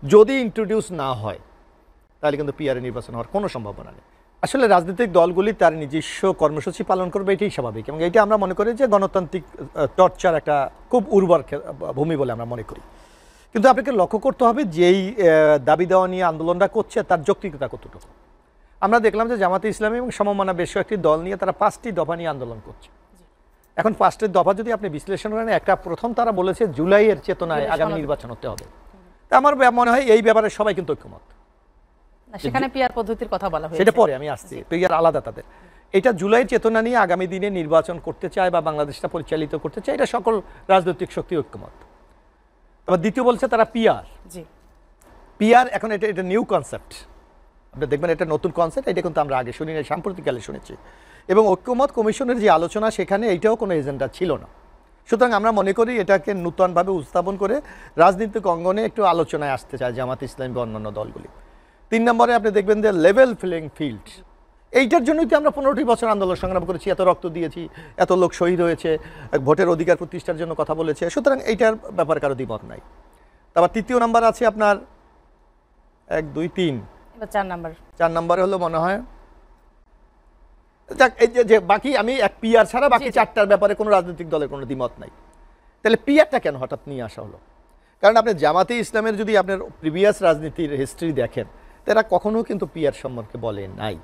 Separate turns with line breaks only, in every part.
যদি ইন্ট্রোডিউস না হয় তাহলে কিন্তু পিআরএ নির্বাচন হওয়ার কোনো সম্ভাবনা নেই। আসলে রাজনৈতিক দলগুলি তার নিজস্ব কর্মসূচি পালন করবে, এটাই স্বাভাবিক, এবং এটা আমরা মনে করি যে গণতান্ত্রিক চর্চার একটা খুব উর্বর ভূমি বলে আমরা মনে করি। কিন্তু আপনাকে লক্ষ্য করতে হবে যেই দাবি দেওয়া নিয়ে আন্দোলনটা করছে তার যৌক্তিকতা কতটুকু। আমরা দেখলাম যে জামাতে ইসলামী এবং সমমনা বেশ কয়েকটি দল নিয়ে তারা 5টি দফা নিয়ে আন্দোলন করছে। এখন 5টি দফা যদি আপনি বিশ্লেষণ করেন, একটা প্রথম তারা বলেছে জুলাইয়ের চেতনায় আগামী নির্বাচন হতে হবে। তা আমার মনে হয় এই ব্যাপারে সবাই কিন্তু ঐক্যমত।
সেখানে পিআর পদ্ধতির কথা বলা হয়েছে,
সেটা পরে আমি আসছি, পিআর আলাদা তাদের। এটা জুলাইয়ের চেতনা নিয়ে আগামী দিনে নির্বাচন করতে চায় বা বাংলাদেশটা পরিচালিত করতে চায়, এটা সকল রাজনৈতিক শক্তি ঐক্যমত। আবার দ্বিতীয় বলছে তারা পিআর। পিআর এখন এটা নিউ কনসেপ্ট, আপনি দেখবেন এটা নতুন কনসেপ্ট, এটা কিন্তু আমরা আগে শুনি না, সাম্প্রতিককালে শুনেছি। এবং ঐক্যমত কমিশনের যে আলোচনা সেখানে এইটাও কোনো এজেন্ডা ছিল না। সুতরাং আমরা মনে করি এটাকে নূতনভাবে উপস্থাপন করে রাজনৈতিক অঙ্গনে একটু আলোচনায় আসতে চায় জামাত ইসলামী বা অন্যান্য দলগুলি। 3 নম্বরে আপনি দেখবেন যে লেভেল প্লেইং ফিল্ড, এইটার জন্যই তো আমরা 15টি বছর আন্দোলন সংগ্রাম করেছি, এত রক্ত দিয়েছি, এত লোক শহীদ হয়েছে, ভোটের অধিকার প্রতিষ্ঠার জন্য কথা বলেছে। সুতরাং এইটার ব্যাপারে কারো দ্বিমত নাই। তারপর 3য় নাম্বার আছে আপনার 1 2 3, 4 নম্বরে হলো মনে হয় এই যে বাকি আমি এক পিআর ছাড়া বাকি 4টার ব্যাপারে কোনো রাজনৈতিক দলের কোনো দ্বিমত নাই। তাহলে পিআরটা কেন হঠাৎ নিয়ে আসা হলো? কারণ আপনি জামাতে ইসলামের যদি আপনার প্রিভিয়াস রাজনীতির হিস্ট্রি দেখেন, তারা কখনো কিন্তু পিআর সম্পর্কে বলে নাই।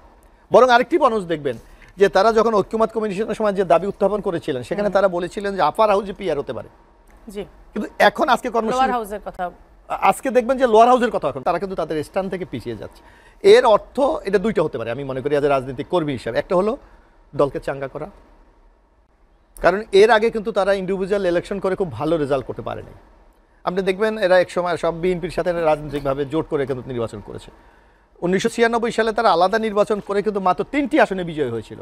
বরং আরেকটি মানুষ দেখবেন যে তারা যখন ঐক্যমত কমিশনের সময় যে দাবি উত্থাপন করেছিলেন সেখানে তারা বলেছিলেন যে আপার হাউসে পিআর হতে পারে। কিন্তু এখন আজকে আজকে দেখবেন যে লোয়ার হাউসের কথা, এখন তারা কিন্তু তাদের স্থান থেকে পিছিয়ে যাচ্ছে। এর অর্থ এটা দুইটা হতে পারে আমি মনে করি আজ রাজনৈতিক কর্মী হিসাবে। একটা হলো দলকে চাঙ্গা করা, কারণ এর আগে কিন্তু তারা ইন্ডিভিজুয়াল ইলেকশন করে খুব ভালো রেজাল্ট করতে পারেনি। আপনি দেখবেন এরা এক সময় সব বিএনপির সাথে রাজনৈতিকভাবে জোট করে কিন্তু নির্বাচন করেছে। 1996 সালে তারা আলাদা নির্বাচন করে কিন্তু মাত্র 3টি আসনে বিজয় হয়েছিল।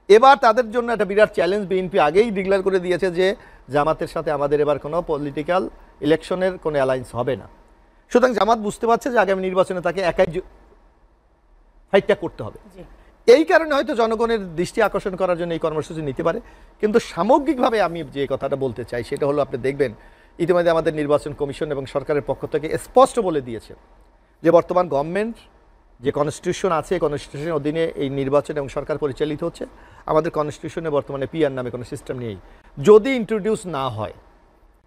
এবার তাদের জন্য একটা বিরাট চ্যালেঞ্জ, বিএনপি আগেই ডিক্লেয়ার করে দিয়েছে যে জামাতের সাথে আমাদের এবার কোনো পলিটিক্যাল ইলেকশনের কোনো অ্যালায়েন্স হবে না। সুতরাং জামাত বুঝতে পারছে যে আগামী নির্বাচনে তাকে একাই ফাইটটা করতে হবে। এই কারণে হয়তো জনগণের দৃষ্টি আকর্ষণ করার জন্য এই কর্মসূচি নিতে পারে। কিন্তু সামগ্রিকভাবে আমি যে কথাটা বলতে চাই সেটা হলো, আপনি দেখবেন ইতিমধ্যে আমাদের নির্বাচন কমিশন এবং সরকারের পক্ষ থেকে স্পষ্ট বলে দিয়েছে যে বর্তমান গভর্নমেন্ট যে কনস্টিটিউশন আছে, কনস্টিটিউশনের অধীনে এই নির্বাচন এবং সরকার পরিচালিত হচ্ছে। আমাদের কনস্টিটিউশনে বর্তমানে পিআর নামে কোনো সিস্টেম নেই। যদি ইন্ট্রোডিউস না হয়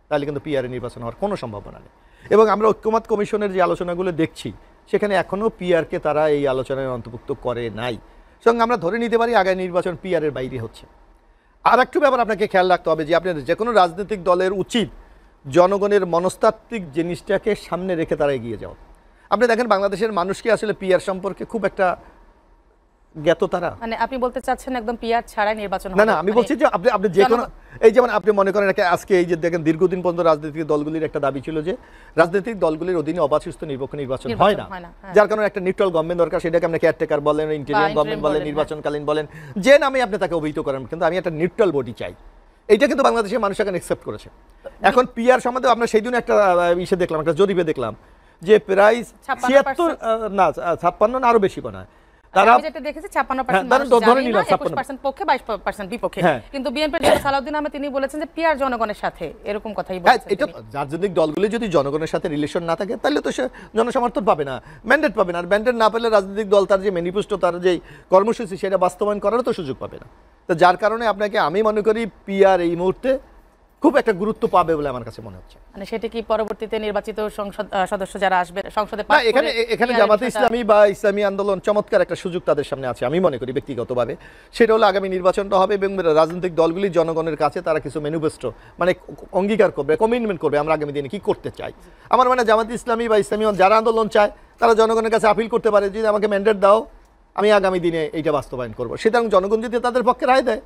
তাহলে কিন্তু পিআর নির্বাচন হওয়ার কোনো সম্ভাবনা নেই। এবং আমরা ঐক্যমত কমিশনের যে আলোচনাগুলো দেখছি সেখানে এখনও পিআরকে তারা এই আলোচনায় অন্তর্ভুক্ত করে নাই। সঙ্গে আমরা ধরে নিতে পারি আগামী নির্বাচন পিআরের বাইরে হচ্ছে। আর একটু ব্যাপার আপনাকে খেয়াল রাখতে হবে যে আপনার যে কোনো রাজনৈতিক দলের উচিত জনগণের মনস্তাত্ত্বিক জিনিসটাকে সামনে রেখে তারা এগিয়ে যাওয়া। আপনি দেখেন বাংলাদেশের মানুষকে আসলে পিআর সম্পর্কে খুব একটা জ্ঞাত তারা,
মানে আপনি বলতে চাচ্ছেন একদম পিআর ছাড়াই নির্বাচন হবে?
না, আমি বলছি যে আপনি যে কোনো, এই যেমন আপনি মনে করেন আজকে এই যে দেখেন দীর্ঘদিন পর্যন্ত রাজনৈতিক দলগুলির একটা দাবি ছিল যে রাজনৈতিক দলগুলির অধীনে অবাধ সুষ্ঠু নির্বাচন হয় না, যার কারণে একটা নিউট্রাল গভর্নমেন্ট দরকার। সেটাকে আপনি কেয়ারটেকার বলেন, ইন্টেরিয়াম গভর্নমেন্ট বলেন, নির্বাচনকালীন বলেন, যে নামে আপনি তাকে অভিহিত করেন, কিন্তু আমি একটা নিউট্রাল বডি চাই। এইটা কিন্তু বাংলাদেশের মানুষ এখন অ্যাকসেপ্ট করেছে। এখন পিআর সম্বন্ধে আমরা সেই দিন একটা ইসে দেখলাম, একটা জরিপে দেখলাম যে প্রায় 76 না 56 না আরো বেশি বানায় তারা,
যেটা দেখেছি 56% পক্ষে 22% বিপক্ষে। কিন্তু বিএনপির যে সালাউদ্দিন আহমেদ তিনি বলেছেন যে পিআর জনগণের সাথে, এরকম কথাই বলেছেন।
এটা রাজনৈতিক দলগুলি যদি জনগণের সাথে রিলেশন না থাকে তাহলে তো সে জনসমর্থন পাবে না, ম্যান্ডেট পাবে না। আর ম্যান্ডেট না পেলে রাজনৈতিক দল তার যে ম্যানিফেস্টো, তার যে কর্মসূচি সেটা বাস্তবায়ন করারও তো সুযোগ পাবে না। তো যার কারণে আপনাকে আমি মনে করি পিআর এই মুহূর্তে খুব একটা গুরুত্ব পাবে বলে আমার কাছে মনে হচ্ছে।
মানে সেটা কি পরবর্তীতে নির্বাচিত সংসদ সদস্য যারা আসবে সংসদে,
এখানে জামাতে ইসলামী বা ইসলামী আন্দোলন চমৎকার একটা সুযোগ তাদের সামনে আছে আমি মনে করি ব্যক্তিগতভাবে। সেটা হলো আগামী নির্বাচন তো হবে এবং রাজনৈতিক দলগুলি জনগণের কাছে তারা কিছু ম্যানিফেস্টো মানে অঙ্গীকার করবে, কমিটমেন্ট করবে আমরা আগামী দিনে কি করতে চাই। আমার মানে জামাতে ইসলামী বা ইসলামী যারা আন্দোলন চায় তারা জনগণের কাছে আপিল করতে পারে যে আমাকে ম্যান্ডেট দাও, আমি আগামী দিনে এইটা বাস্তবায়ন করবো। সুতরাং জনগণ যদি তাদের পক্ষে রায় দেয়